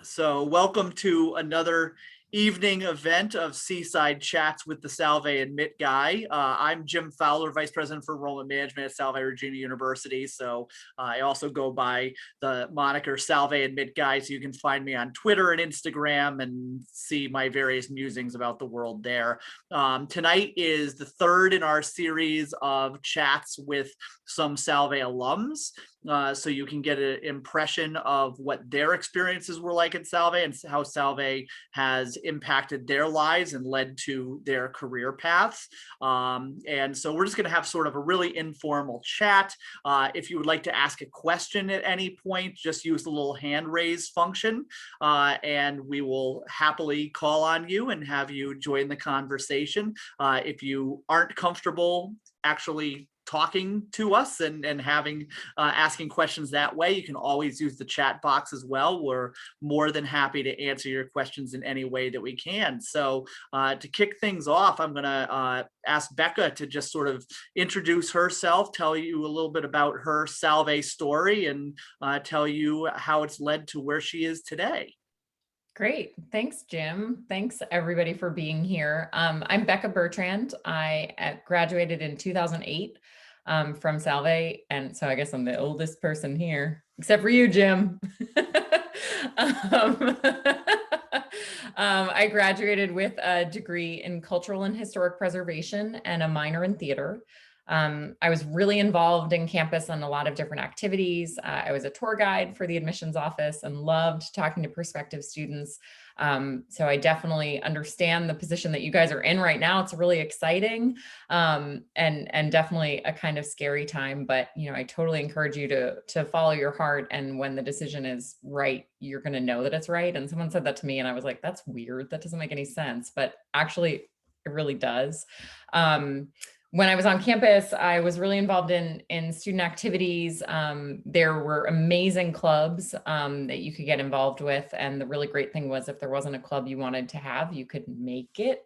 So welcome to another evening event of Seaside Chats with the Salve Admit Guy. I'm Jim Fowler, Vice President for Enrollment Management at Salve Regina University. So I also go by the moniker Salve Admit Guy. So you can find me on Twitter and Instagram and see my various musings about the world there. Tonight is the third in our series of chats with some Salve alums. So you can get an impression of what their experiences were like at Salve and how Salve has impacted their lives and led to their career paths. And so we're just going to have sort of a really informal chat. If you would like to ask a question at any point, just use the little hand raise function, and we will happily call on you and have you join the conversation. If you aren't comfortable actually talking to us and having asking questions that way, you can always use the chat box as well. We're more than happy to answer your questions in any way that we can. So to kick things off, I'm going to ask Becca to just sort of introduce herself, tell you a little bit about her Salve story, and tell you how it's led to where she is today. Great. Thanks, Jim. Thanks, everybody, for being here. I'm Becca Bertrand. I graduated in 2008 from Salve, and so I guess I'm the oldest person here, except for you, Jim. I graduated with a degree in cultural and historic preservation and a minor in theater. I was really involved in campus on a lot of different activities. I was a tour guide for the admissions office and loved talking to prospective students. So I definitely understand the position that you guys are in right now. It's really exciting, and definitely a kind of scary time, but I totally encourage you to follow your heart. And when the decision is right, you're going to know that it's right. And someone said that to me and I was like, that's weird. That doesn't make any sense, but actually it really does. When I was on campus, I was really involved in student activities. There were amazing clubs that you could get involved with. And the really great thing was if there wasn't a club you wanted to have, you could make it,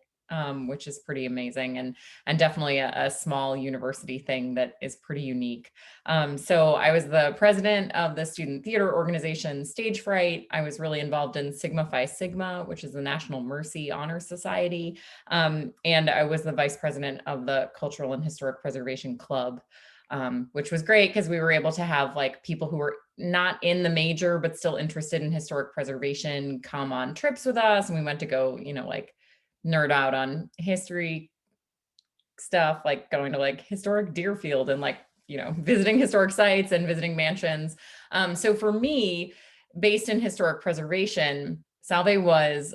which is pretty amazing, and definitely a small university thing that is pretty unique. So I was the president of the student theater organization Stage Fright. I was really involved in Sigma Phi Sigma, which is the National Mercy Honor Society. And I was the vice president of the Cultural and Historic Preservation Club, which was great because we were able to have like people who were not in the major, but still interested in historic preservation come on trips with us. And we went to go, like nerd out on history stuff, like going to like historic Deerfield and like, visiting historic sites and visiting mansions. So for me, based in historic preservation, Salve was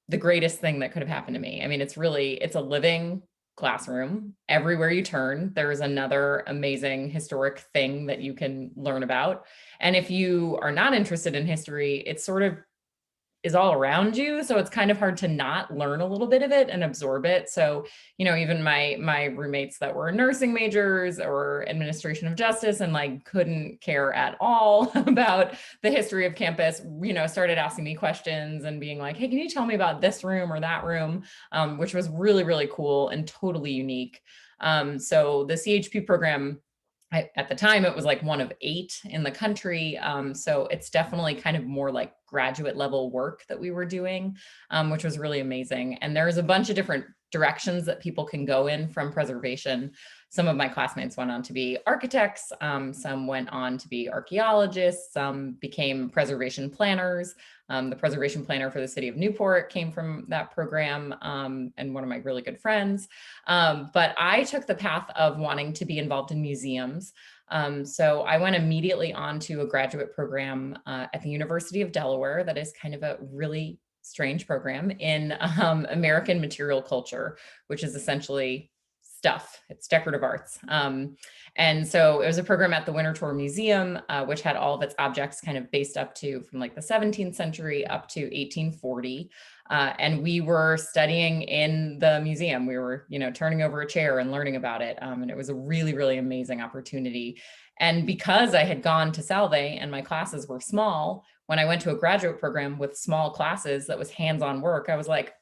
the greatest thing that could have happened to me. I mean, it's a living classroom. Everywhere you turn, there's another amazing historic thing that you can learn about. And if you are not interested in history, it sort of is all around you. So it's kind of hard to not learn a little bit of it and absorb it. So, even my roommates that were nursing majors or administration of justice and like couldn't care at all about the history of campus, started asking me questions and being like, hey, can you tell me about this room or that room? Which was really, really cool and totally unique. So the CHP program, at the time, it was like one of 8 in the country. So it's definitely kind of more like graduate level work that we were doing, which was really amazing. And there's a bunch of different directions that people can go in from preservation. Some of my classmates went on to be architects. Some went on to be archaeologists. Some became preservation planners. The preservation planner for the city of Newport came from that program, and one of my really good friends. But I took the path of wanting to be involved in museums. So I went immediately on to a graduate program at the University of Delaware that is kind of a really strange program in American material culture, which is essentially stuff. It's decorative arts. And so it was a program at the Winter Tour Museum, which had all of its objects kind of based up to from like the 17th century up to 1840. And we were studying in the museum. We were, turning over a chair and learning about it. And it was a really, really amazing opportunity. And because I had gone to Salve and my classes were small, when I went to a graduate program with small classes that was hands-on work, I was like,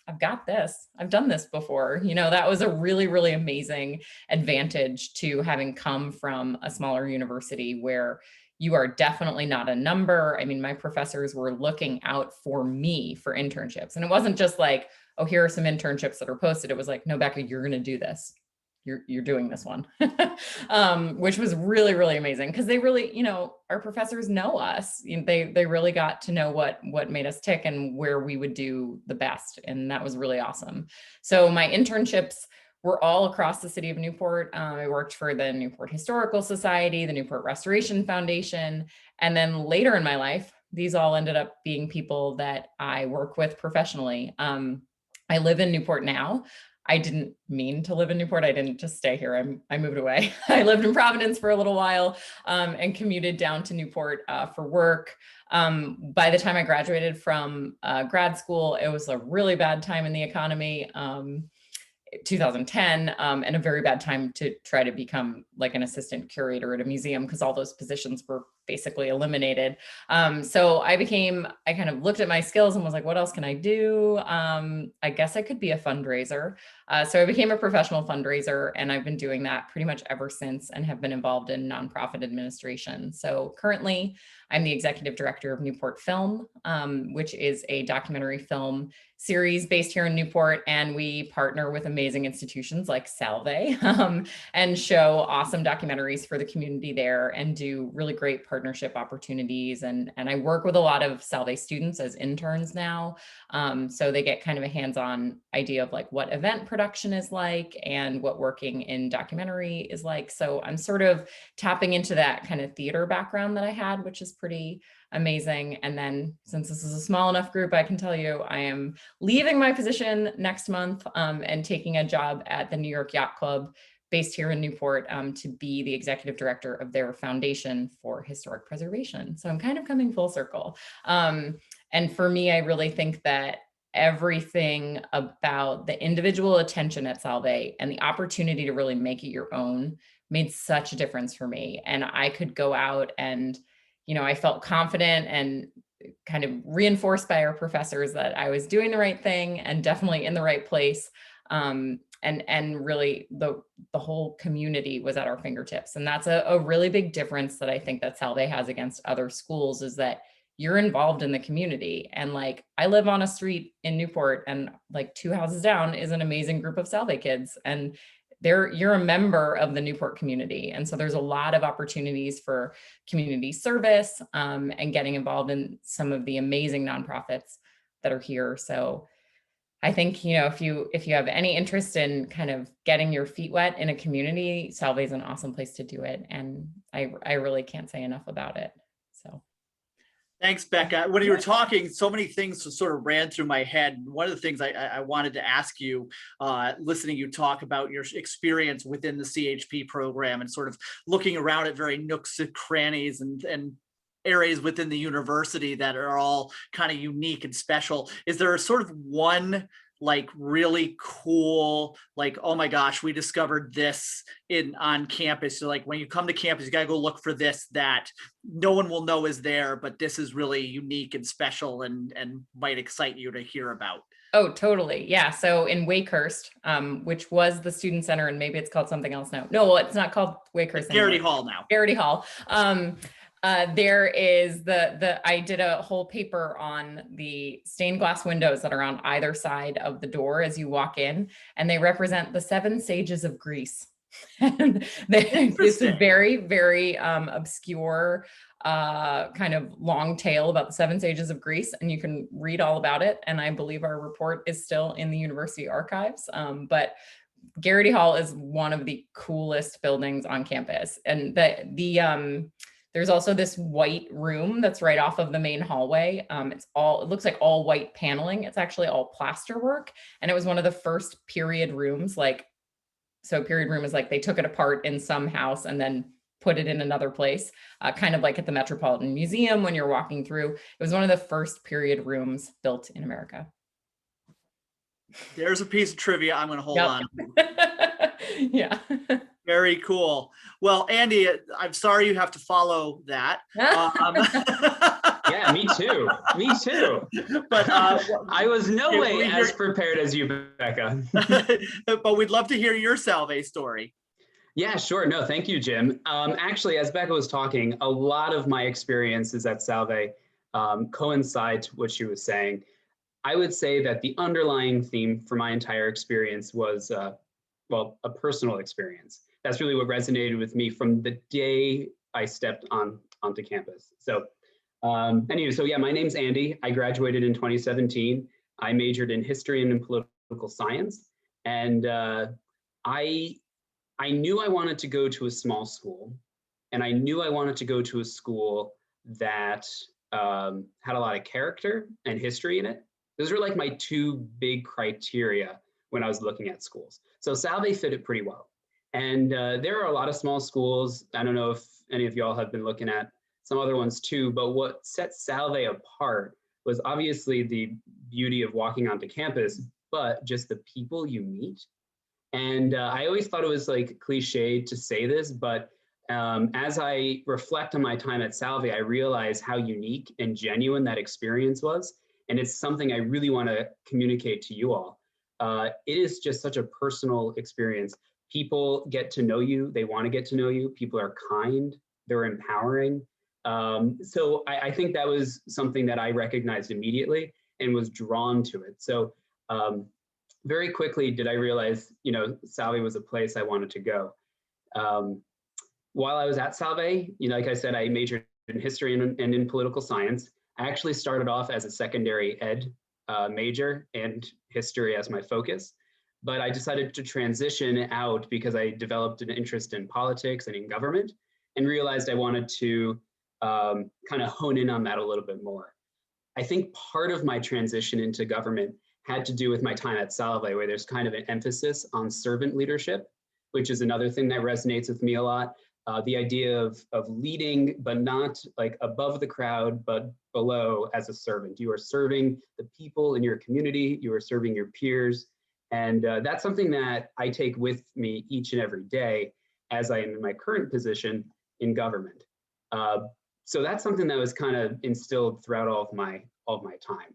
I've got this. I've done this before. That was a really, really amazing advantage to having come from a smaller university where you are definitely not a number. I mean, my professors were looking out for me for internships. And it wasn't just like, oh, here are some internships that are posted. It was like, no, Becca, you're going to do this. You're doing this one, which was really, really amazing because they really, our professors know us. They really got to know what made us tick and where we would do the best. And that was really awesome. So my internships were all across the city of Newport. I worked for the Newport Historical Society, the Newport Restoration Foundation. And then later in my life, these all ended up being people that I work with professionally. I live in Newport now. I didn't mean to live in Newport. I didn't just stay here. I moved away. I lived in Providence for a little while and commuted down to Newport for work. By the time I graduated from grad school, it was a really bad time in the economy. 2010, and a very bad time to try to become like an assistant curator at a museum because all those positions were basically eliminated. So I kind of looked at my skills and was like, what else can I do? I guess I could be a fundraiser. So I became a professional fundraiser, and I've been doing that pretty much ever since and have been involved in nonprofit administration. So currently I'm the executive director of Newport Film, which is a documentary film series based here in Newport. And we partner with amazing institutions like Salve and show awesome documentaries for the community there and do really great partnership opportunities. And I work with a lot of Salve students as interns now. So they get kind of a hands-on idea of like what event production is like and what working in documentary is like. So I'm sort of tapping into that kind of theater background that I had, which is pretty amazing. And then since this is a small enough group, I can tell you I am leaving my position next month and taking a job at the New York Yacht Club based here in Newport to be the executive director of their foundation for historic preservation. So I'm kind of coming full circle. And for me, I really think that everything about the individual attention at Salve and the opportunity to really make it your own made such a difference for me. And I could go out and I felt confident and kind of reinforced by our professors that I was doing the right thing and definitely in the right place. And really the whole community was at our fingertips. And that's a really big difference that I think that Salve has against other schools, is that you're involved in the community. And like, I live on a street in Newport, and like 2 houses down is an amazing group of Salve kids. And you're a member of the Newport community. And so there's a lot of opportunities for community service and getting involved in some of the amazing nonprofits that are here. So I think, if you have any interest in kind of getting your feet wet in a community, Salve is an awesome place to do it. And I really can't say enough about it. So. Thanks, Becca. When you were talking, so many things sort of ran through my head. One of the things I wanted to ask you, listening you talk about your experience within the CHP program and sort of looking around at very nooks and crannies and areas within the university that are all kind of unique and special. Is there a sort of one like really cool, like, oh my gosh, we discovered this on campus? So like when you come to campus, you gotta go look for this that no one will know is there, but this is really unique and special and might excite you to hear about. Oh, totally. Yeah. So in Wakehurst, which was the student center, and maybe it's called something else now. No, it's not called Wakehurst. Garrity Hall now. Garrity Hall. There is I did a whole paper on the stained glass windows that are on either side of the door as you walk in, and they represent the 7 sages of Greece. And it's a very, very obscure kind of long tale about the 7 sages of Greece, and you can read all about it. And I believe our report is still in the university archives. But Garrity Hall is one of the coolest buildings on campus. And there's also this white room that's right off of the main hallway. It looks like all white paneling. It's actually all plaster work. And it was one of the first period rooms. So period room is like they took it apart in some house and then put it in another place, kind of like at the Metropolitan Museum when you're walking through. It was one of the first period rooms built in America. There's a piece of trivia I'm going to hold on. Yeah. Very cool. Well, Andy, I'm sorry you have to follow that. Yeah, me too. Me too. But I was no way as prepared as you, Becca. But we'd love to hear your Salve story. Yeah, sure. No, thank you, Jim. Actually, as Becca was talking, a lot of my experiences at Salve coincide to what she was saying. I would say that the underlying theme for my entire experience was, well, a personal experience. That's really what resonated with me from the day I stepped onto campus. So, anyway, so yeah, my name's Andy. I graduated in 2017. I majored in history and in political science, and I I knew I wanted to go to a small school, and I knew I wanted to go to a school that had a lot of character and history in it. Those were like my two big criteria when I was looking at schools. So Salve fit it pretty well. And there are a lot of small schools. I don't know if any of y'all have been looking at some other ones too, but what sets Salve apart was obviously the beauty of walking onto campus, but just the people you meet. And I always thought it was like cliche to say this, but as I reflect on my time at Salve, I realize how unique and genuine that experience was. And it's something I really want to communicate to you all. It is just such a personal experience. People get to know you. They want to get to know you. People are kind. They're empowering. So I think that was something that I recognized immediately and was drawn to it. So very quickly did I realize, Salve was a place I wanted to go. While I was at Salve, like I said, I majored in history and in political science. I actually started off as a secondary ed major and history as my focus, but I decided to transition out because I developed an interest in politics and in government and realized I wanted to kind of hone in on that a little bit more. I think part of my transition into government had to do with my time at Salve, where there's kind of an emphasis on servant leadership, which is another thing that resonates with me a lot. The idea of leading, but not like above the crowd, but below as a servant. You are serving the people in your community, you are serving your peers. And that's something that I take with me each and every day as I am in my current position in government. So that's something that was kind of instilled throughout all of my time.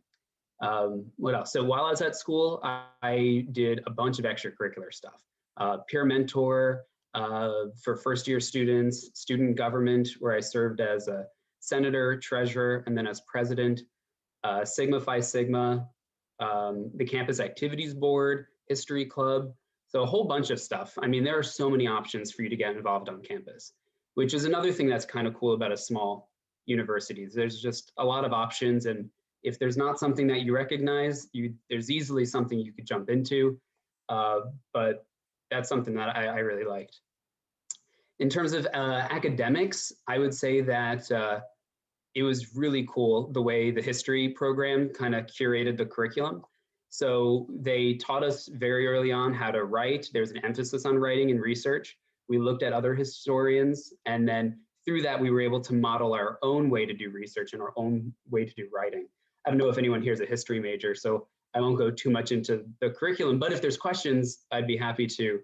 What else? So while I was at school, I did a bunch of extracurricular stuff. Peer mentor for first year students, student government, where I served as a senator, treasurer, and then as president, Sigma Phi Sigma, the campus activities board, history club. So a whole bunch of stuff. I mean, there are so many options for you to get involved on campus, which is another thing that's kind of cool about a small university. There's just a lot of options, and if there's not something that you recognize, there's easily something you could jump into, but that's something that I really liked. In terms of academics, I would say that it was really cool the way the history program kind of curated the curriculum. So they taught us very early on how to write. There's an emphasis on writing and research. We looked at other historians, and then through that, we were able to model our own way to do research and our own way to do writing. I don't know if anyone here is a history major, so I won't go too much into the curriculum, but if there's questions, I'd be happy to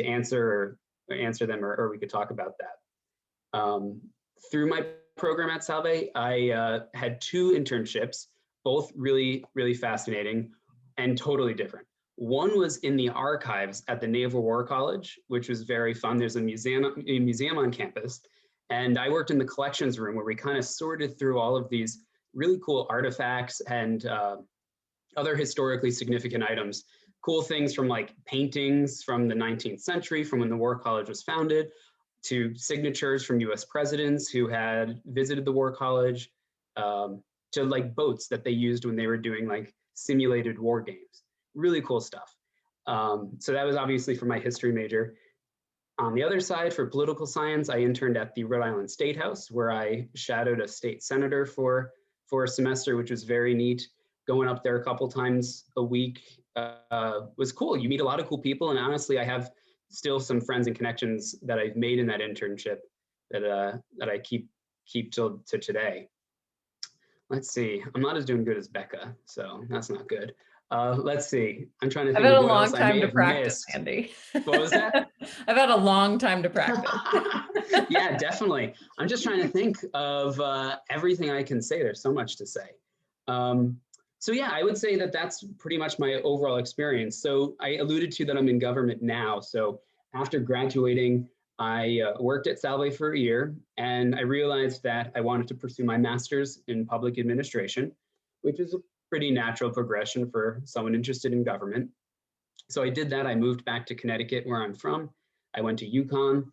answer or answer them, or we could talk about that. Through my program at Salve, I had 2 internships, both really, really fascinating and totally different. One was in the archives at the Naval War College, which was very fun. There's a museum on campus, and I worked in the collections room where we kind of sorted through all of these really cool artifacts and other historically significant items. Cool things from like paintings from the 19th century, from when the War College was founded, to signatures from US presidents who had visited the War College, to like boats that they used when they were doing like simulated war games. Really cool stuff. So that was obviously for my history major. On the other side, for political science, I interned at the Rhode Island State House, where I shadowed a state senator for a semester, which was very neat. Going up there a couple times a week was cool. You meet a lot of cool people, and honestly, I have still some friends and connections that I've made in that internship that I keep till to today. Let's see. I'm not as doing good as Becca, so that's not good. Let's see. I'm trying to think I've had of a what long else I time may to have practice, missed. Andy. What was that? I've had a long time to practice. Yeah, definitely. I'm just trying to think of everything I can say. There's so much to say. So yeah, I would say that that's pretty much my overall experience. So I alluded to that I'm in government now. So after graduating, I worked at Salve for a year, and I realized that I wanted to pursue my master's in public administration, which is a pretty natural progression for someone interested in government. So I did that. I moved back to Connecticut, where I'm from. I went to UConn,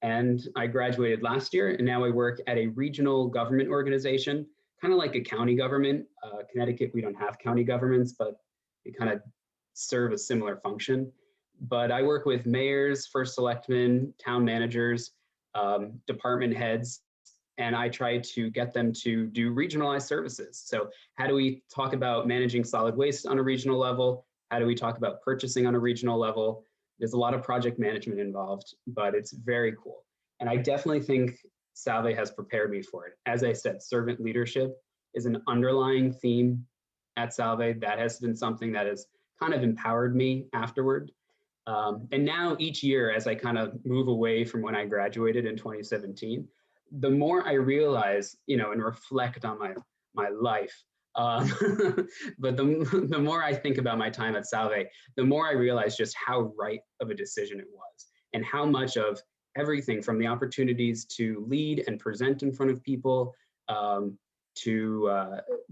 and I graduated last year. And now I work at a regional government organization, kind of like a county government. Connecticut, we don't have county governments, but they kind of serve a similar function. But I work with mayors, first selectmen, town managers, department heads, and I try to get them to do regionalized services. So how do we talk about managing solid waste on a regional level? How do we talk about purchasing on a regional level? There's a lot of project management involved, but it's very cool. And I definitely think Salve has prepared me for it. As I said, servant leadership is an underlying theme at Salve. That has been something that has kind of empowered me afterward. And now each year, as I kind of move away from when I graduated in 2017, the more I realize, and reflect on my life, but the more I think about my time at Salve, the more I realize just how right of a decision it was, and how much of everything from the opportunities to lead and present in front of people, to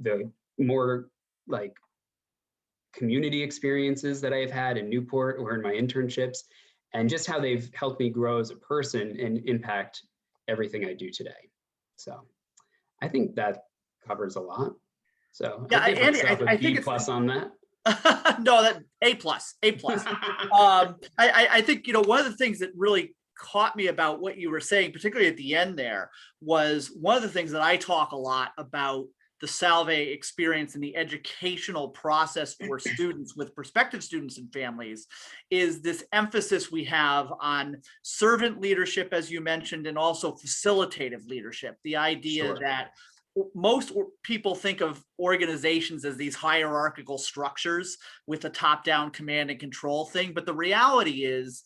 the more like community experiences that I've had in Newport or in my internships, and just how they've helped me grow as a person and impact everything I do today. So I think that covers a lot. So Yeah, I give Andy, myself I a think B it's plus on that. no, that A plus. I think, one of the things that really caught me about what you were saying, particularly at the end there, was one of the things that I talk a lot about the Salve experience and the educational process for students, with prospective students and families, is this emphasis we have on servant leadership, as you mentioned, and also facilitative leadership. The idea Sure. that most people think of organizations as these hierarchical structures with a top-down command and control thing, but the reality is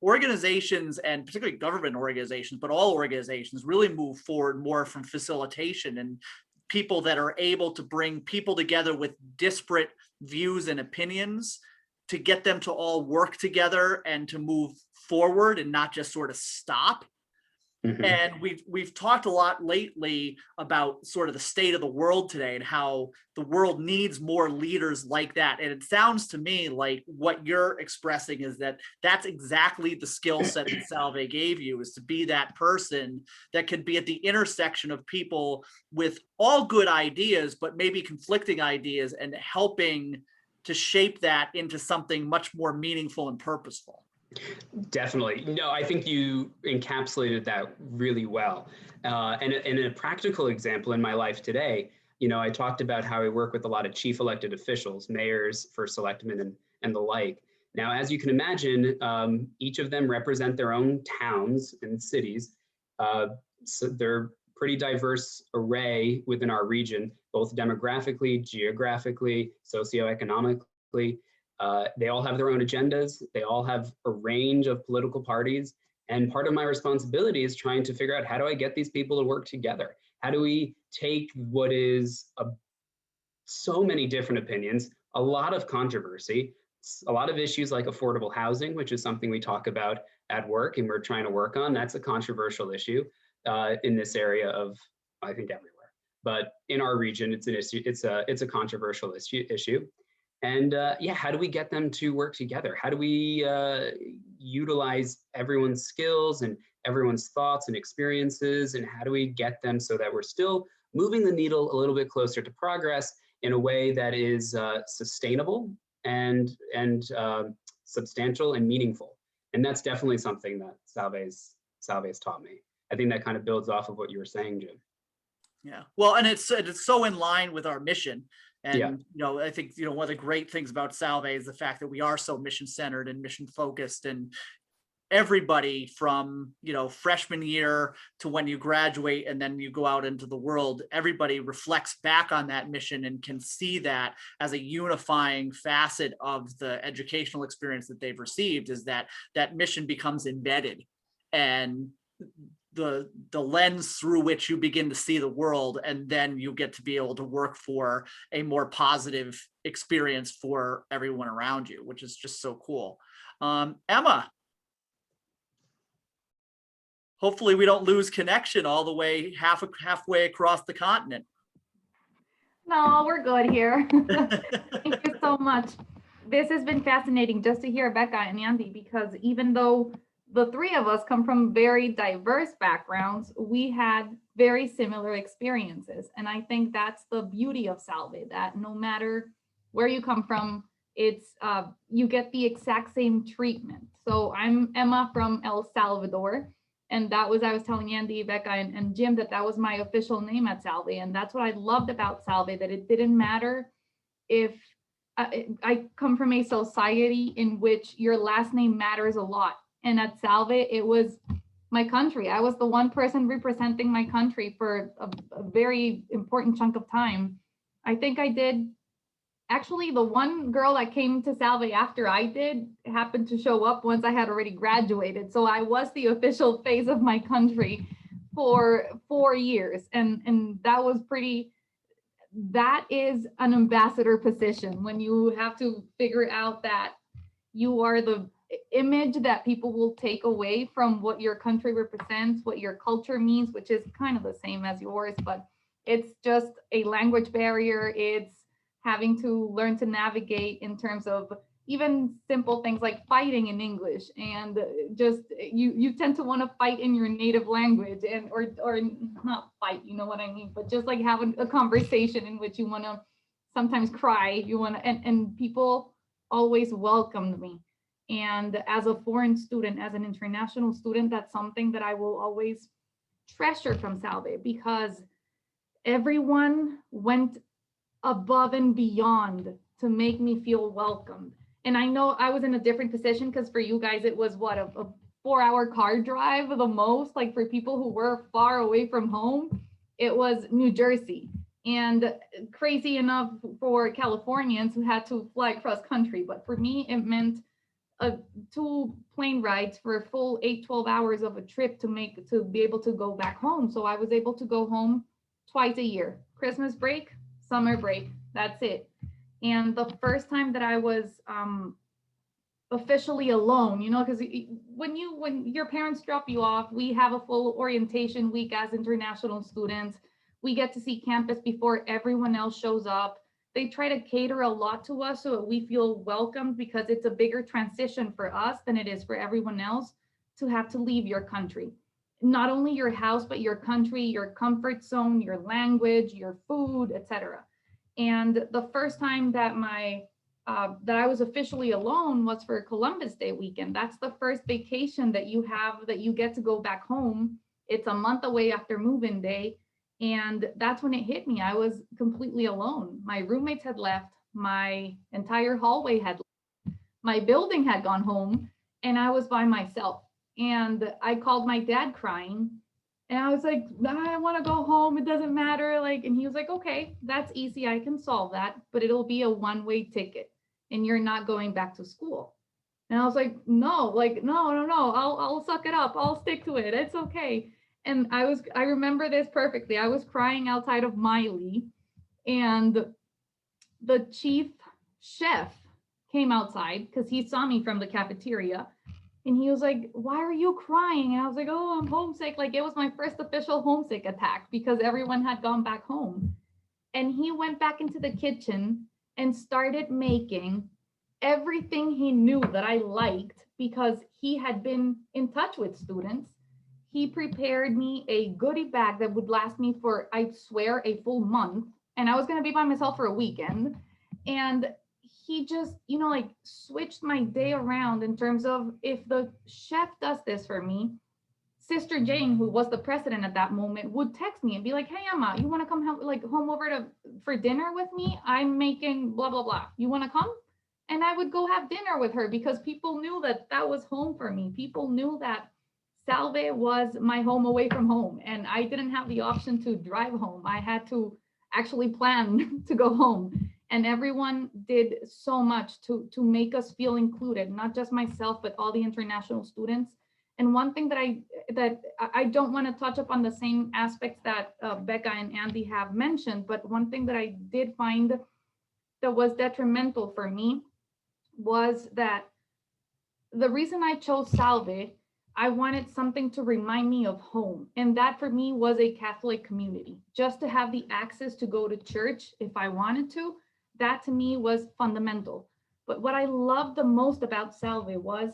organizations, and particularly government organizations, but all organizations, really move forward more from facilitation and people that are able to bring people together with disparate views and opinions to get them to all work together and to move forward and not just sort of stop. Mhm. And we've talked a lot lately about sort of the state of the world today and how the world needs more leaders like that. And it sounds to me like what you're expressing is that that's exactly the skill set that Salve gave you, is to be that person that could be at the intersection of people with all good ideas, but maybe conflicting ideas, and helping to shape that into something much more meaningful and purposeful. Definitely. No, I think you encapsulated that really well. And in a practical example in my life today, I talked about how I work with a lot of chief elected officials, mayors, first selectmen, and the like. Now, as you can imagine, each of them represent their own towns and cities. So they're pretty diverse array within our region, both demographically, geographically, socioeconomically. They all have their own agendas. They all have a range of political parties. And part of my responsibility is trying to figure out, how do I get these people to work together? How do we take what is so many different opinions, a lot of controversy, a lot of issues like affordable housing, which is something we talk about at work and we're trying to work on. That's a controversial issue in this area of, I think, everywhere. But in our region, it's an issue. It's a controversial issue. And how do we get them to work together? How do we utilize everyone's skills and everyone's thoughts and experiences? And how do we get them so that we're still moving the needle a little bit closer to progress in a way that is sustainable and substantial and meaningful? And that's definitely something that Salve's taught me. I think that kind of builds off of what you were saying, Jim. Yeah, well, and it's so in line with our mission. And, Yeah. I think, one of the great things about Salve is the fact that we are so mission centered and mission focused, and everybody from, freshman year to when you graduate and then you go out into the world, everybody reflects back on that mission and can see that as a unifying facet of the educational experience that they've received, is that mission becomes embedded, and the lens through which you begin to see the world, and then you get to be able to work for a more positive experience for everyone around you, which is just so cool. Emma, hopefully we don't lose connection all the way halfway across the continent. No, we're good here. Thank you so much. This has been fascinating just to hear Becca and Andy, because even though the three of us come from very diverse backgrounds, we had very similar experiences. And I think that's the beauty of Salve, that no matter where you come from, it's you get the exact same treatment. So I'm Emma from El Salvador. And that was, I was telling Andy, Becca, and Jim that that was my official name at Salve. And that's what I loved about Salve, that it didn't matter if I come from a society in which your last name matters a lot. And at Salve, it was my country. I was the one person representing my country for a very important chunk of time. I think I did. Actually, the one girl that came to Salve after I did happened to show up once I had already graduated. So I was the official face of my country for 4 years. And that was pretty, that is an ambassador position, when you have to figure out that you are the image that people will take away from what your country represents, what your culture means, which is kind of the same as yours, but it's just a language barrier. It's having to learn to navigate in terms of even simple things like fighting in English, and just you tend to want to fight in your native language, and or not fight, you know what I mean, but just like having a conversation in which you want to sometimes cry, you want to, and people always welcomed me. And as a foreign student, as an international student, that's something that I will always treasure from Salve, because everyone went above and beyond to make me feel welcomed. And I know I was in a different position, because for you guys, it was what, a 4-hour car drive the most. Like for people who were far away from home, it was New Jersey. And crazy enough for Californians who had to fly across country. But for me, it meant 2 plane rides for a full 8-12 hours of a trip to be able to go back home. So I was able to go home twice a year, Christmas break, summer break, that's it. And the first time that I was officially alone, you know, because when your parents drop you off, we have a full orientation week as international students. We get to see campus before everyone else shows up. They try to cater a lot to us so that we feel welcomed, because it's a bigger transition for us than it is for everyone else to have to leave your country. Not only your house, but your country, your comfort zone, your language, your food, etc. And the first time that that I was officially alone was for Columbus Day weekend. That's the first vacation that you have, that you get to go back home. It's a month away after move-in day. And that's when it hit me. I was completely alone. My roommates had left. My entire hallway had left. My building had gone home, and I was by myself. And I called my dad crying, and I was like, I want to go home. It doesn't matter. Like, and he was like, okay, that's easy. I can solve that, but it'll be a one-way ticket, and you're not going back to school. And I was like, no, I'll suck it up. I'll stick to it. It's okay. And I remember this perfectly. I was crying outside of Miley, and the chief chef came outside because he saw me from the cafeteria. And he was like, why are you crying? And I was like, oh, I'm homesick. Like, it was my first official homesick attack because everyone had gone back home. And he went back into the kitchen and started making everything he knew that I liked, because he had been in touch with students. He prepared me a goodie bag that would last me for, I swear, a full month. And I was going to be by myself for a weekend. And he just, you know, like switched my day around in terms of, if the chef does this for me, Sister Jane, who was the president at that moment, would text me and be like, hey, Emma, you want to come home over for dinner with me? I'm making blah, blah, blah. You want to come? And I would go have dinner with her, because people knew that that was home for me. People knew that Salve was my home away from home, and I didn't have the option to drive home. I had to actually plan to go home. And everyone did so much to make us feel included, not just myself, but all the international students. And one thing that I don't want to touch up on the same aspects that Becca and Andy have mentioned, but one thing that I did find that was detrimental for me was that the reason I chose Salve, I wanted something to remind me of home. And that for me was a Catholic community. Just to have the access to go to church if I wanted to, that to me was fundamental. But what I loved the most about Salve was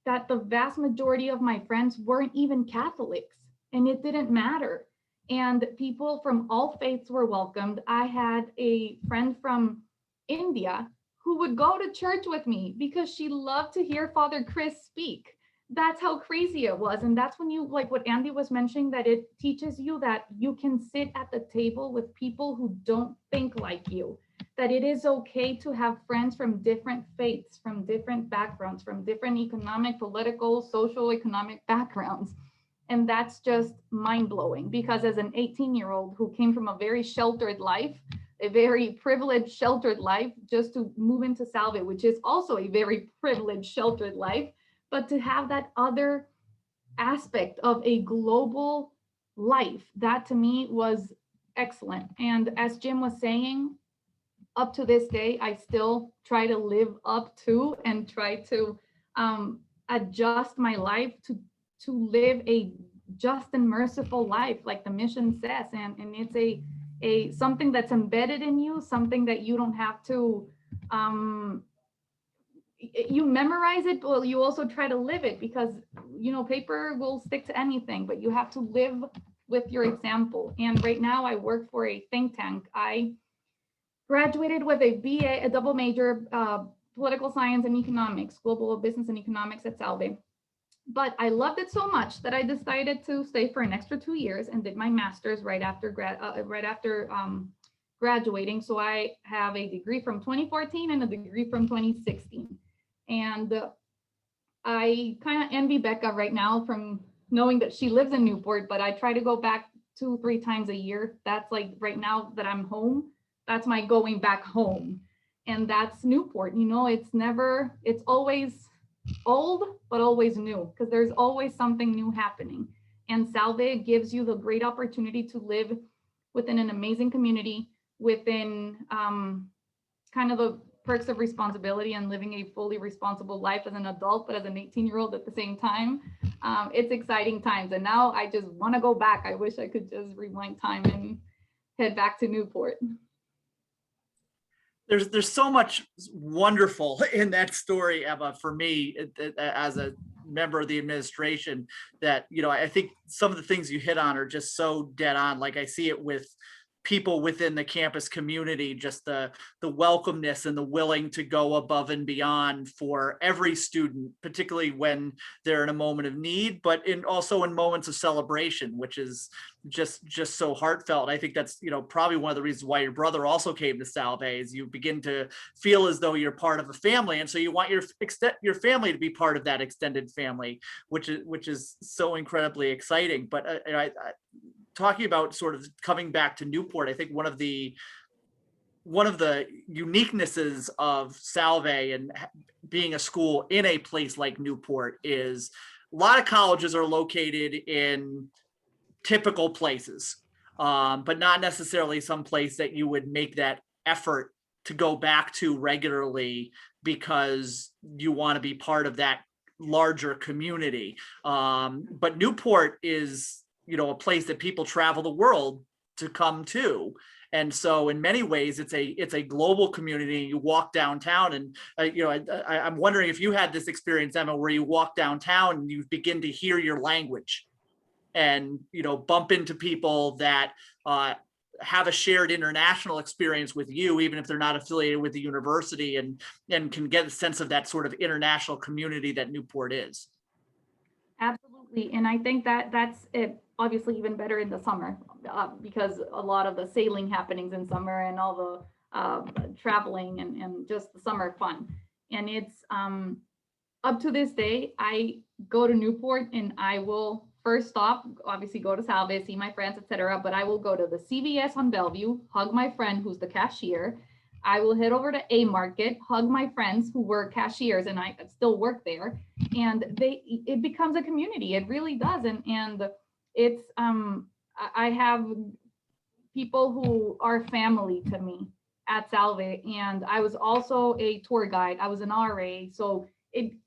that the vast majority of my friends weren't even Catholics, and it didn't matter. And people from all faiths were welcomed. I had a friend from India who would go to church with me because she loved to hear Father Chris speak. That's how crazy it was. And that's when you, like what Andy was mentioning, that it teaches you that you can sit at the table with people who don't think like you, that it is okay to have friends from different faiths, from different backgrounds, from different economic, political, social, economic backgrounds. And that's just mind blowing, because as an 18-year-old who came from a very sheltered life, a very privileged sheltered life, just to move into Salve, which is also a very privileged sheltered life, but to have that other aspect of a global life, that to me was excellent. And as Jim was saying, up to this day, I still try to live up to and try to adjust my life to live a just and merciful life, like the mission says. And it's a something that's embedded in you, something that you don't have to you memorize it, but you also try to live it, because paper will stick to anything, but you have to live with your example. And right now I work for a think tank. I graduated with a BA, a double major, political science and economics, global business and economics at Salve. But I loved it so much that I decided to stay for an extra 2 years and did my master's right after graduating. So I have a degree from 2014 and a degree from 2016. And I kind of envy Becca right now from knowing that she lives in Newport, but I try to go back 2-3 times a year. That's like right now that I'm home, that's my going back home. And that's Newport. It's always old, but always new, because there's always something new happening. And Salve gives you the great opportunity to live within an amazing community, within kind of the perks of responsibility and living a fully responsible life as an adult, but as an 18-year-old at the same time. It's exciting times. And now I just want to go back. I wish I could just rewind time and head back to Newport. There's so much wonderful in that story, Emma, for me as a member of the administration, that, I think some of the things you hit on are just so dead on. Like I see it with people within the campus community, just the welcomeness and the willing to go above and beyond for every student, particularly when they're in a moment of need, but also in moments of celebration, which is just so heartfelt. I think that's, probably one of the reasons why your brother also came to Salve, is you begin to feel as though you're part of a family. And so you want your family to be part of that extended family, which is so incredibly exciting. But talking about sort of coming back to Newport, I think one of the uniquenesses of Salve and being a school in a place like Newport is a lot of colleges are located in typical places, but not necessarily some place that you would make that effort to go back to regularly because you want to be part of that larger community. But Newport is, a place that people travel the world to come to. And so in many ways, it's a global community. You walk downtown and, I'm wondering if you had this experience, Emma, where you walk downtown and you begin to hear your language and, bump into people that have a shared international experience with you, even if they're not affiliated with the university, and can get a sense of that sort of international community that Newport is. Absolutely. And I think that's it, obviously even better in the summer, because a lot of the sailing happenings in summer and all the traveling and just the summer fun. And it's up to this day, I go to Newport and I will first stop, obviously go to Salve, see my friends, etc. But I will go to the CVS on Bellevue, hug my friend who's the cashier. I will head over to A Market, hug my friends who were cashiers and I still work there. And it becomes a community. It really does. And it's, I have people who are family to me at Salve. And I was also a tour guide. I was an RA. So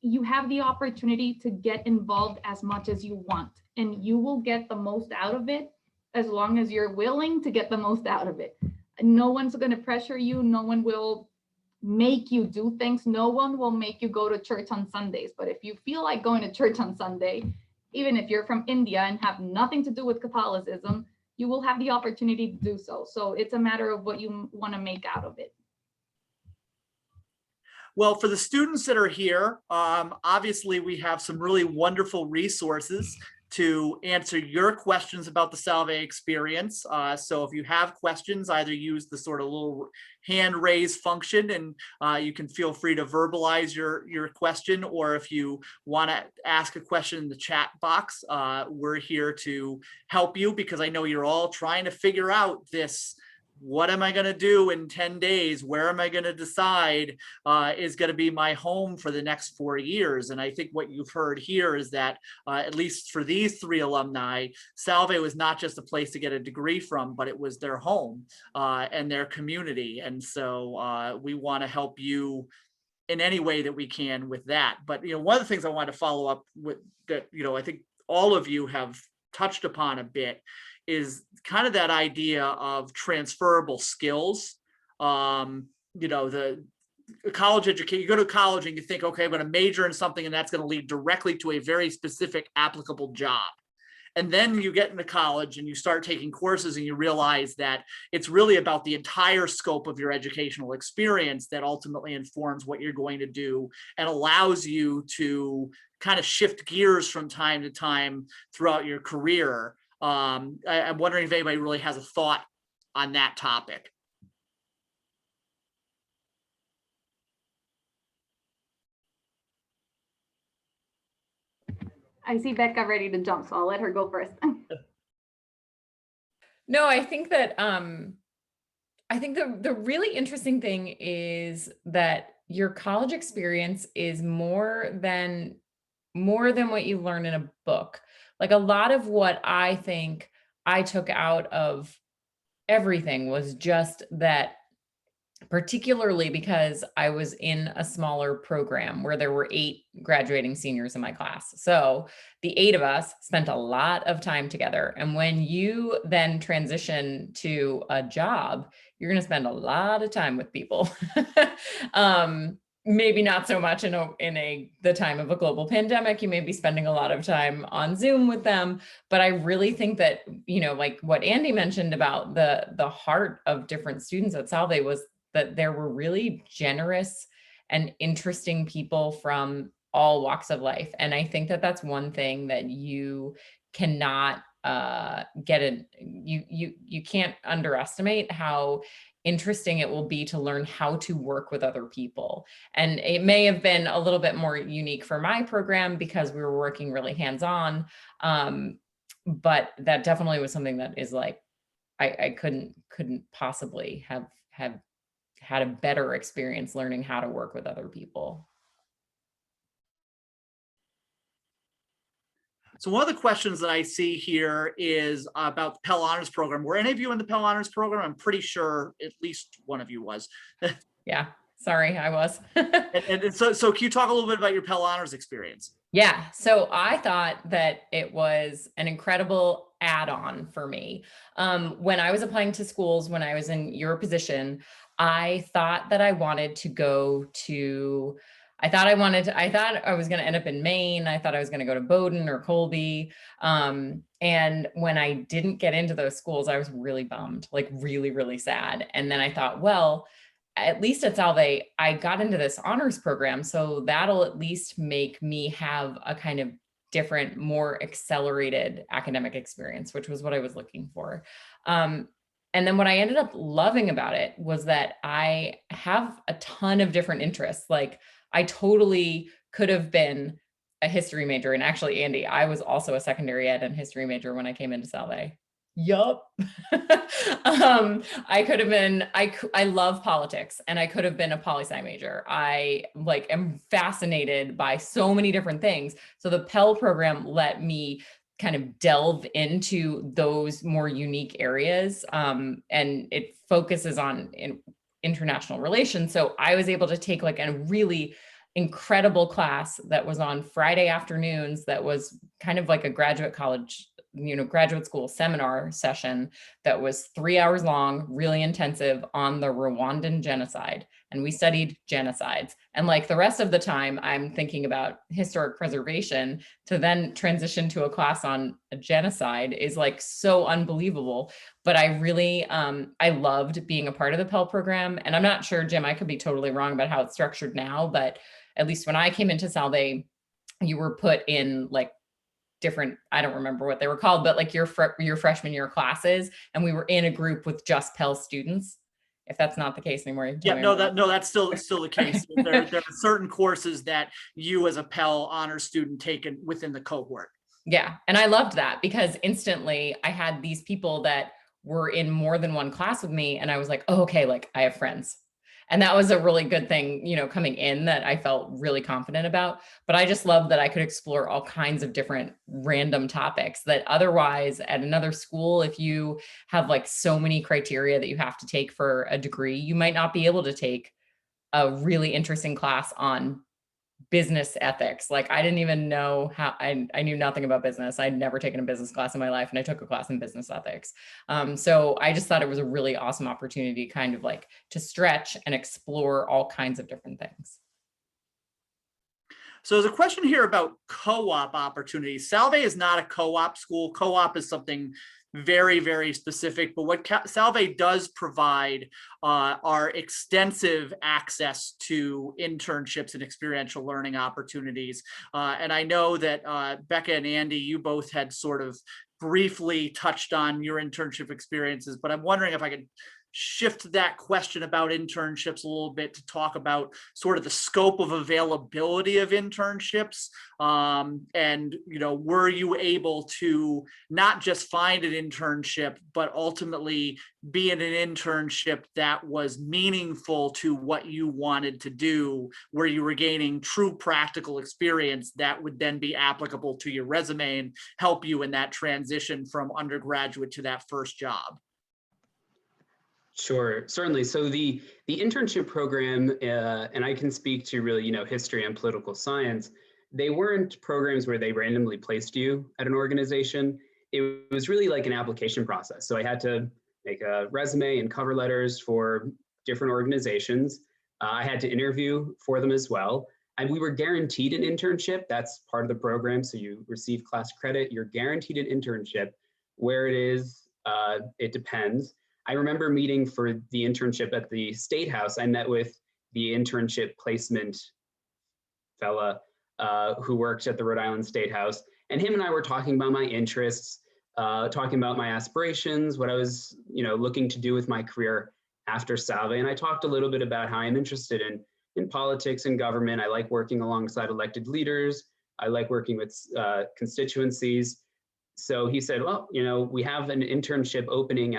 you have the opportunity to get involved as much as you want, and you will get the most out of it as long as you're willing to get the most out of it. No one's going to pressure you. No one will make you do things. No one will make you go to church on Sundays. But if you feel like going to church on Sunday, even if you're from India and have nothing to do with Catholicism, you will have the opportunity to do so. So it's a matter of what you want to make out of it. Well, for the students that are here, obviously we have some really wonderful resources to answer your questions about the Salve experience. So if you have questions, either use the sort of little hand raise function and you can feel free to verbalize your question, or if you want to ask a question in the chat box, we're here to help you, because I know you're all trying to figure out this. What am I going to do in 10 days? Where am I going to decide is going to be my home for the next 4 years? And I think what you've heard here is that, at least for these 3 alumni, Salve was not just a place to get a degree from, but it was their home and their community. And so we want to help you in any way that we can with that. But, one of the things I want to follow up with that, I think all of you have touched upon a bit is kind of that idea of transferable skills. The college education, you go to college and you think, okay, I'm going to major in something and that's going to lead directly to a very specific applicable job. And then you get into college and you start taking courses and you realize that it's really about the entire scope of your educational experience that ultimately informs what you're going to do and allows you to kind of shift gears from time to time throughout your career. I'm wondering if anybody really has a thought on that topic. I see Becca ready to jump, so I'll let her go first. No, I think that the really interesting thing is that your college experience is more than what you learn in a book. Like, a lot of what I think I took out of everything was just that, particularly because I was in a smaller program where there were 8 graduating seniors in my class. So the 8 of us spent a lot of time together. And when you then transition to a job, you're going to spend a lot of time with people. Maybe not so much in the time of a global pandemic. You may be spending a lot of time on Zoom with them, but I really think that, like what Andy mentioned about the heart of different students at Salve was that there were really generous and interesting people from all walks of life. And I think that that's one thing that you cannot you can't underestimate how interesting it will be to learn how to work with other people. And it may have been a little bit more unique for my program because we were working really hands-on. But that definitely was something that is like, I couldn't possibly have had a better experience learning how to work with other people. So one of the questions that I see here is about the Pell Honors Program. Were any of you in the Pell Honors Program? I'm pretty sure at least one of you was. Yeah, sorry, I was. and so can you talk a little bit about your Pell Honors experience? Yeah, so I thought that it was an incredible add-on for me. When I was applying to schools, when I was in your position, I thought that I wanted to go to, I thought I was going to end up in Maine. I thought I was going to go to Bowdoin or Colby. And when I didn't get into those schools, I was really bummed, like really, really sad. And then I thought, well, at least at Salve, I got into this honors program. So that'll at least make me have a kind of different, more accelerated academic experience, which was what I was looking for. And then what I ended up loving about it was that I have a ton of different interests. Like, I totally could have been a history major. And actually, Andy, I was also a secondary ed and history major when I came into Salve. Yup. I could have been, I love politics, and I could have been a poli-sci major. I am fascinated by so many different things. So the Pell program let me kind of delve into those more unique areas. And it focuses on international relations. So I was able to take like a really incredible class that was on Friday afternoons that was kind of like a graduate college, graduate school seminar session that was 3 hours long, really intensive on the Rwandan genocide. And we studied genocides. And like the rest of the time, I'm thinking about historic preservation. To then transition to a class on a genocide is like so unbelievable. But I really, I loved being a part of the Pell program. And I'm not sure, Jim, I could be totally wrong about how it's structured now, but at least when I came into Salve, you were put in like different, I don't remember what they were called, but like your freshman year classes, and we were in a group with just Pell students. If that's not the case anymore, you can tell Yeah, me. no, that's still the case. There are certain courses that you as a Pell honor student taken within the cohort. Yeah, and I loved that because instantly I had these people that were in more than one class with me, and I was like, oh, okay, like I have friends. And that was a really good thing, coming in that I felt really confident about. But I just love that I could explore all kinds of different random topics that otherwise at another school, if you have like so many criteria that you have to take for a degree, you might not be able to take a really interesting class on business ethics. Like I didn't even know how, I knew nothing about business. I'd never taken a business class in my life, and I took a class in business ethics. So I just thought it was a really awesome opportunity kind of like to stretch and explore all kinds of different things. So there's a question here about co-op opportunities. Salve is not a co-op school. Co-op is something very, very specific, but what Salve does provide are extensive access to internships and experiential learning opportunities. And I know that Becca and Andy, you both had sort of briefly touched on your internship experiences, but I'm wondering if I could shift that question about internships a little bit to talk about sort of the scope of availability of internships. And, were you able to not just find an internship, but ultimately be in an internship that was meaningful to what you wanted to do, where you were gaining true practical experience that would then be applicable to your resume and help you in that transition from undergraduate to that first job? Sure, certainly. So the internship program, and I can speak to really, history and political science, they weren't programs where they randomly placed you at an organization. It was really like an application process. So I had to make a resume and cover letters for different organizations. I had to interview for them as well. And we were guaranteed an internship. That's part of the program. So you receive class credit, you're guaranteed an internship. Where it is, it depends. I remember meeting for the internship at the State House. I met with the internship placement fella who worked at the Rhode Island State House. And him and I were talking about my interests, talking about my aspirations, what I was looking to do with my career after Salve. And I talked a little bit about how I'm interested in politics and government. I like working alongside elected leaders. I like working with constituencies. So he said, well, we have an internship opening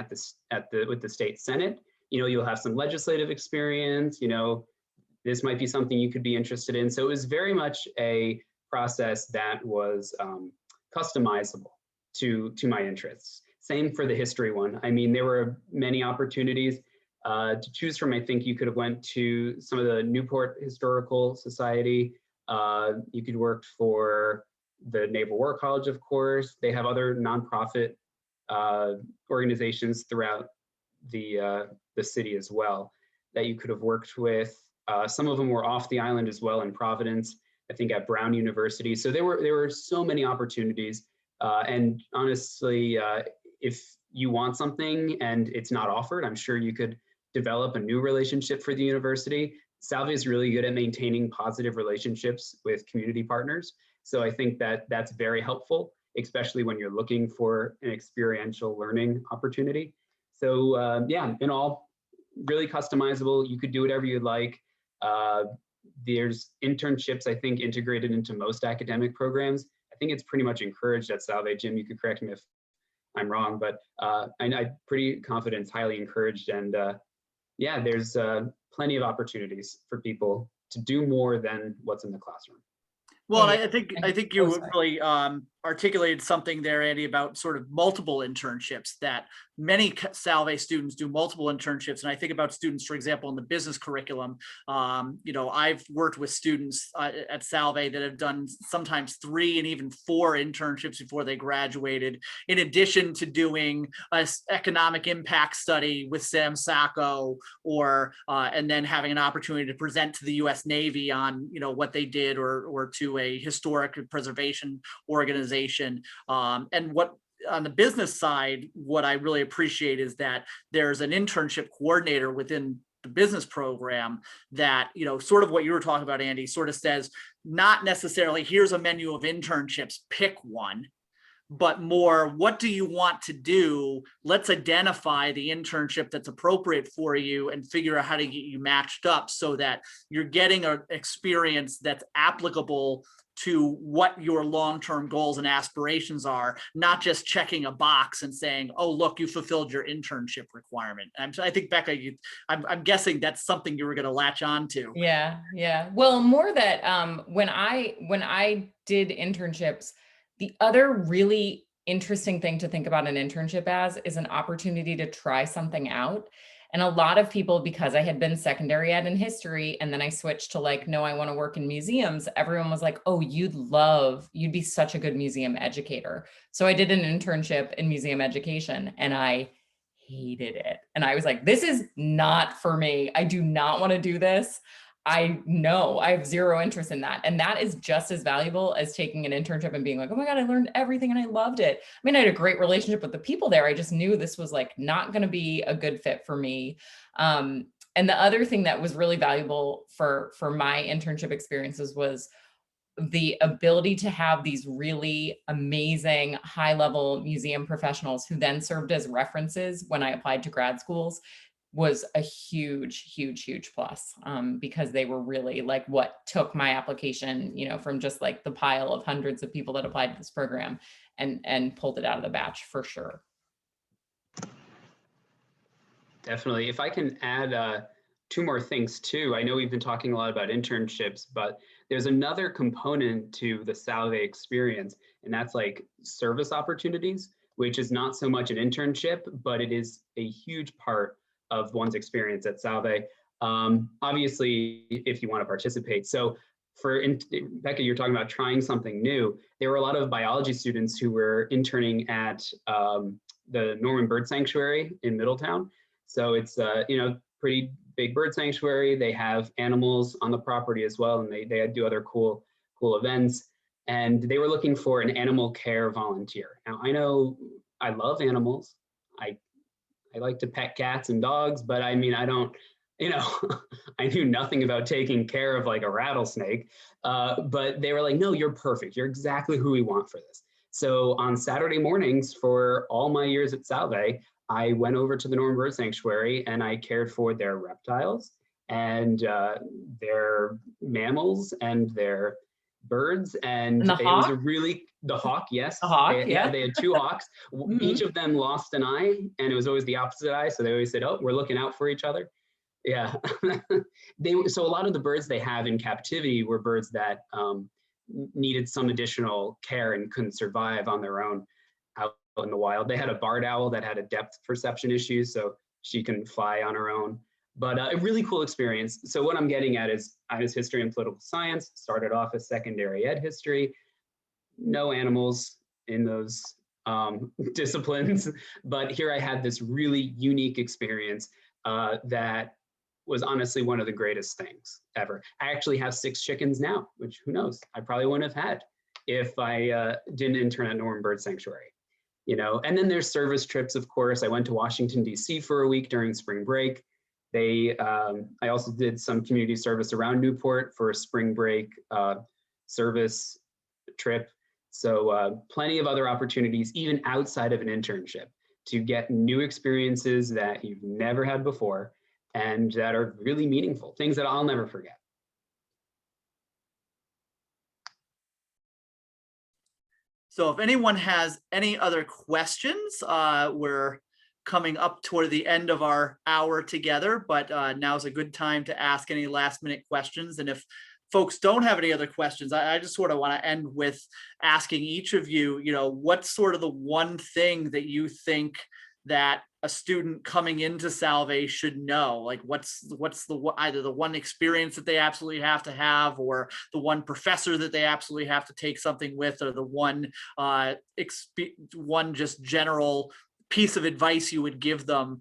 with the state Senate. You'll have some legislative experience. This might be something you could be interested in. So it was very much a process that was customizable to my interests. Same for the history one. I mean, there were many opportunities to choose from. I think you could have went to some of the Newport Historical Society. You could work for the Naval War College, of course. They have other nonprofit organizations throughout the city as well that you could have worked with. Some of them were off the island as well in Providence, I think at Brown University. So there were so many opportunities. And honestly, if you want something and it's not offered, I'm sure you could develop a new relationship for the university. Salve is really good at maintaining positive relationships with community partners. So I think that that's very helpful, especially when you're looking for an experiential learning opportunity. So yeah, in all, really customizable. You could do whatever you'd like. There's internships, I think, integrated into most academic programs. I think it's pretty much encouraged at Salve. Jim, you could correct me if I'm wrong, but I'm pretty confident it's highly encouraged. And yeah, there's plenty of opportunities for people to do more than what's in the classroom. Well, Oh, and yeah. I think Oh, you sorry. really articulated something there, Andy, about sort of multiple internships, that many Salve students do multiple internships. And I think about students, for example, in the business curriculum. You know, I've worked with students at Salve that have done sometimes 3 and even 4 internships before they graduated, in addition to doing an economic impact study with Sam Sacco, or and then having an opportunity to present to the U.S. Navy on, you know, what they did, or to a historic preservation organization. And what on the business side, what I really appreciate is that there's an internship coordinator within the business program that, you know, sort of what you were talking about, Andy, sort of says, not necessarily here's a menu of internships, pick one, but more, what do you want to do? Let's identify the internship that's appropriate for you and figure out how to get you matched up so that you're getting an experience that's applicable to what your long-term goals and aspirations are, not just checking a box and saying, oh, look, you fulfilled your internship requirement. I think, Becca, I'm guessing that's something you were going to latch on to. Yeah, yeah. Well, more that when I did internships, the other really interesting thing to think about an internship as is an opportunity to try something out. And a lot of people, because I had been secondary ed in history, and then I switched to like, no, I want to work in museums. Everyone was like, oh, you'd be such a good museum educator. So I did an internship in museum education, and I hated it. And I was like, this is not for me. I do not want to do this. I know I have zero interest in that. And that is just as valuable as taking an internship and being like, oh my God, I learned everything and I loved it. I mean, I had a great relationship with the people there. I just knew this was like not going to be a good fit for me. And the other thing that was really valuable for my internship experiences was the ability to have these really amazing high-level museum professionals who then served as references when I applied to grad schools was a huge, huge, huge plus, because they were really like what took my application, you know, from just like the pile of hundreds of people that applied to this program and pulled it out of the batch for sure. Definitely. If I can add 2 more things too. I know we've been talking a lot about internships, but there's another component to the Salve experience, and that's like service opportunities, which is not so much an internship, but it is a huge part of one's experience at Salve. Obviously, if you want to participate. So Becca, you're talking about trying something new. There were a lot of biology students who were interning at the Norman Bird Sanctuary in Middletown. So it's you know, pretty big bird sanctuary. They have animals on the property as well, and they do other cool events. And they were looking for an animal care volunteer. Now I know I love animals. I like to pet cats and dogs, but I mean, I don't, you know, I knew nothing about taking care of like a rattlesnake. But they were like, no, you're perfect. You're exactly who we want for this. So on Saturday mornings for all my years at Salve, I went over to the Norman Bird Sanctuary and I cared for their reptiles and their mammals and their birds. And And the it was hawk? the hawk, yes. The hawk, yeah. They had 2 hawks. Mhm. Each of them lost an eye, and it was always the opposite eye. So they always said, oh, we're looking out for each other. Yeah. So a lot of the birds they have in captivity were birds that needed some additional care and couldn't survive on their own out in the wild. They had a barred owl that had a depth perception issue, so she couldn't fly on her own. But a really cool experience. So what I'm getting at is I was history and political science, started off as secondary ed history, no animals in those disciplines, but here I had this really unique experience that was honestly one of the greatest things ever. I actually have 6 chickens now, which who knows, I probably wouldn't have had if I didn't intern at Norman Bird Sanctuary. You know, and then there's service trips, of course. I went to Washington, D.C. for a week during spring break. I also did some community service around Newport for a spring break service trip. So plenty of other opportunities, even outside of an internship, to get new experiences that you've never had before and that are really meaningful, things that I'll never forget. So if anyone has any other questions, we're coming up toward the end of our hour together, but now's a good time to ask any last minute questions. And if folks don't have any other questions, I just sort of want to end with asking each of you, what's sort of the one thing that you think that a student coming into Salve should know? Like what's the either the one experience that they absolutely have to have, or the one professor that they absolutely have to take something with, or the one one just general piece of advice you would give them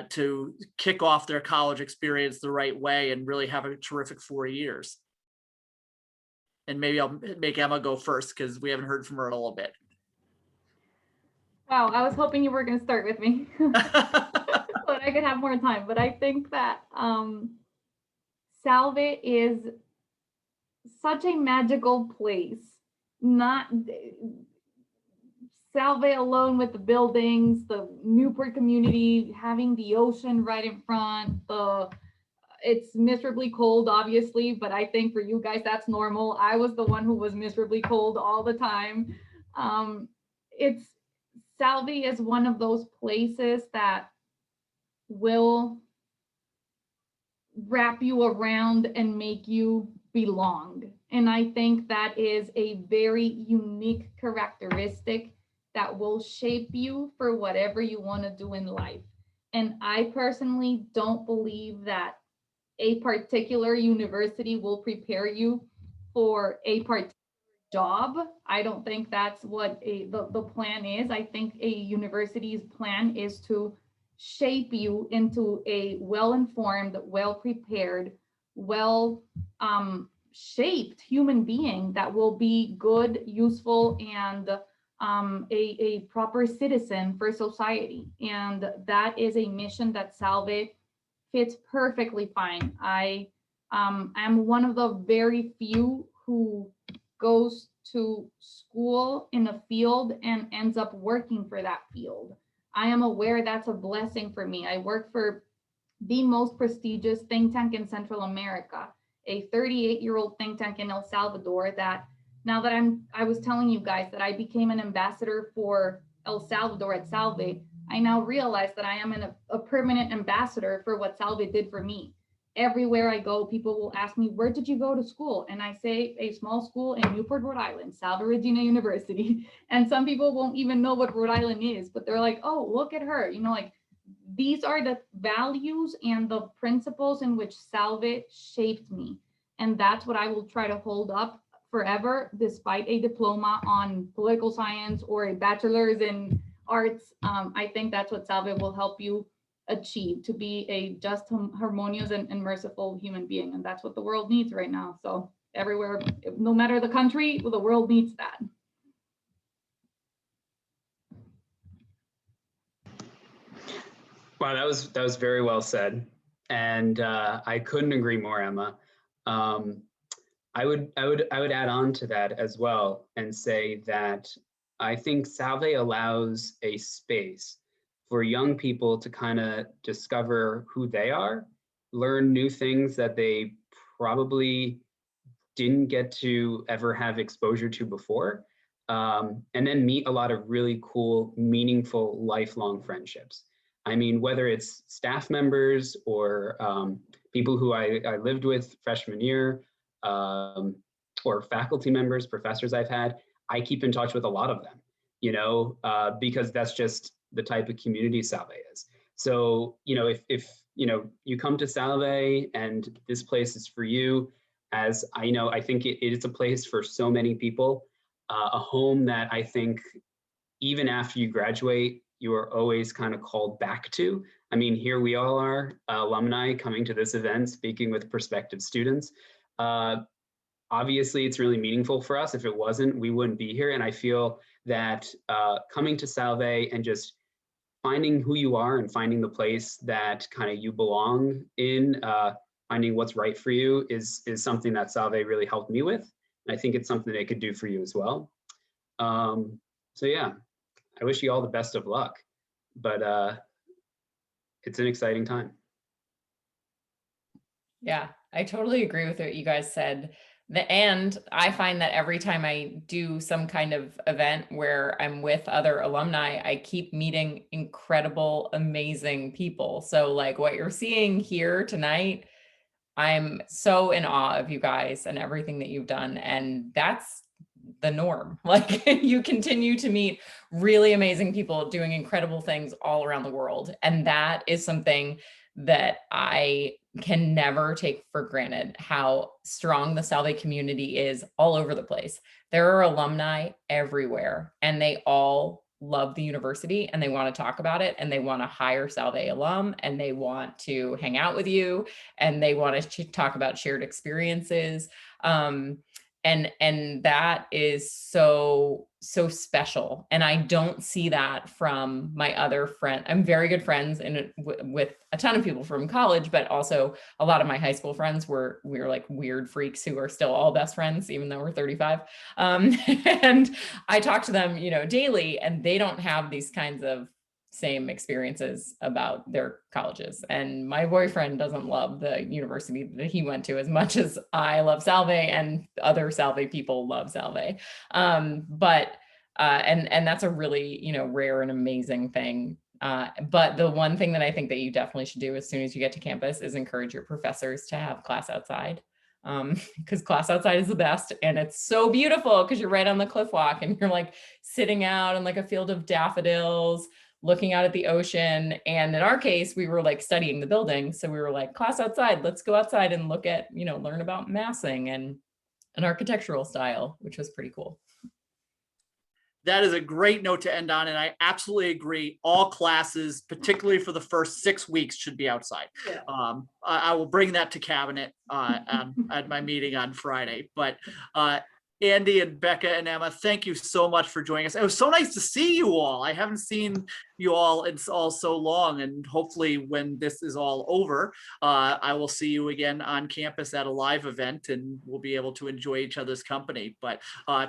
to kick off their college experience the right way and really have a terrific 4 years? And maybe I'll make Emma go first because we haven't heard from her in a little bit. Wow, I was hoping you were going to start with me, but I could have more time. But I think that Salve is such a magical place. Not Salve alone with the buildings, the Newport community, having the ocean right in front. It's miserably cold, obviously, but I think for you guys that's normal. I was the one who was miserably cold all the time. Salve is one of those places that will wrap you around and make you belong. And I think that is a very unique characteristic that will shape you for whatever you want to do in life. And I personally don't believe that a particular university will prepare you for a particular job. I don't think that's what the plan is. I think a university's plan is to shape you into a well-informed, well-prepared, shaped human being that will be good, useful, and a proper citizen for society. And that is a mission that Salve fits perfectly fine. I am one of the very few who goes to school in a field and ends up working for that field. I am aware that's a blessing for me. I work for the most prestigious think tank in Central America, a 38-year-old think tank in El Salvador that now that I was telling you guys that I became an ambassador for El Salvador at Salve, I now realize that I am a permanent ambassador for what Salve did for me. Everywhere I go, people will ask me, where did you go to school? And I say a small school in Newport, Rhode Island, Salve Regina University. And some people won't even know what Rhode Island is, but they're like, oh, look at her. Like these are the values and the principles in which Salve shaped me. And that's what I will try to hold up forever, despite a diploma on political science or a bachelor's in arts. I think that's what Salve will help you achieve, to be a just, harmonious, and merciful human being. And that's what the world needs right now. So everywhere, no matter the country, the world needs that. Wow, that was very well said, and I couldn't agree more, Emma. I would add on to that as well and say that I think Salve allows a space for young people to kind of discover who they are, learn new things that they probably didn't get to ever have exposure to before, and then meet a lot of really cool, meaningful, lifelong friendships. I mean, whether it's staff members or people who I lived with freshman year, or faculty members, professors I've had, I keep in touch with a lot of them, because that's just the type of community Salve is. So, if you come to Salve and this place is for you, as I know, I think it is a place for so many people, a home that I think even after you graduate, you are always kind of called back to. I mean, here we all are, alumni coming to this event, speaking with prospective students. Obviously, it's really meaningful for us. If it wasn't, we wouldn't be here. And I feel that coming to Salve and just finding who you are and finding the place that kind of you belong in, finding what's right for you is something that Salve really helped me with. And I think it's something it could do for you as well. So yeah, I wish you all the best of luck, but it's an exciting time. Yeah, I totally agree with what you guys said. And I find that every time I do some kind of event where I'm with other alumni, I keep meeting incredible, amazing people. So like what you're seeing here tonight, I'm so in awe of you guys and everything that you've done. And that's the norm. Like you continue to meet really amazing people doing incredible things all around the world. And that is something that I can never take for granted, how strong the Salve community is all over the place. There are alumni everywhere, and they all love the university and they want to talk about it, and they want to hire Salve alum, and they want to hang out with you, and they want to talk about shared experiences. And that is so special. And I don't see that from my other friend. I'm very good friends with a ton of people from college, but also a lot of my high school friends we're like weird freaks who are still all best friends, even though we're 35. And I talk to them, daily, and they don't have these kinds of same experiences about their colleges. And my boyfriend doesn't love the university that he went to as much as I love Salve, and other Salve people love Salve. But that's a really, rare and amazing thing. But the one thing that I think that you definitely should do as soon as you get to campus is encourage your professors to have class outside. Because class outside is the best, and it's so beautiful because you're right on the cliff walk and you're like sitting out in like a field of daffodils, looking out at the ocean. And in our case, we were like studying the building. So we were like, class outside, let's go outside and look at, learn about massing and an architectural style, which was pretty cool. That is a great note to end on. And I absolutely agree. All classes, particularly for the first 6 weeks, should be outside. Yeah. I will bring that to cabinet at my meeting on Friday. But Andy and Becca and Emma, thank you so much for joining us. It was so nice to see you all. I haven't seen you all in so long, and hopefully when this is all over, I will see you again on campus at a live event, and we'll be able to enjoy each other's company. But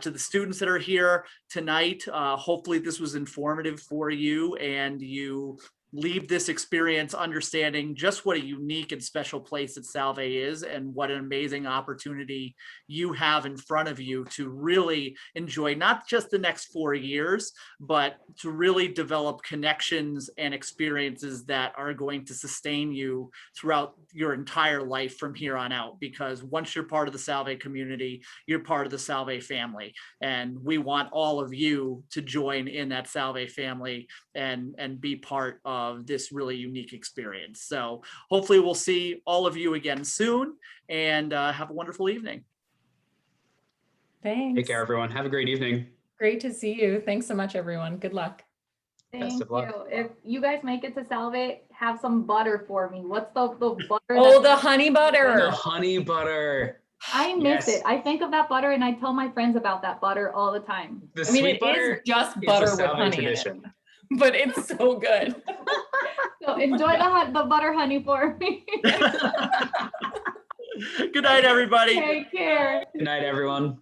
to the students that are here tonight, hopefully this was informative for you, and you leave this experience understanding just what a unique and special place that Salve is, and what an amazing opportunity you have in front of you to really enjoy not just the next 4 years, but to really develop connections and experiences that are going to sustain you throughout your entire life from here on out. Because once you're part of the Salve community, you're part of the Salve family, and we want all of you to join in that Salve family and be part of this really unique experience. So hopefully we'll see all of you again soon, and have a wonderful evening. Thanks. Take care, everyone. Have a great evening. Great to see you. Thanks so much, everyone. Good luck. Thank you. If you guys make it to Salve, have some butter for me. What's the butter? Oh, the honey butter. The honey butter. I miss it. I think of that butter and I tell my friends about that butter all the time. The sweet butter is just butter with honey tradition. In it. But it's so good. So enjoy the butter honey for me. Good night, everybody. Take care. Good night, everyone.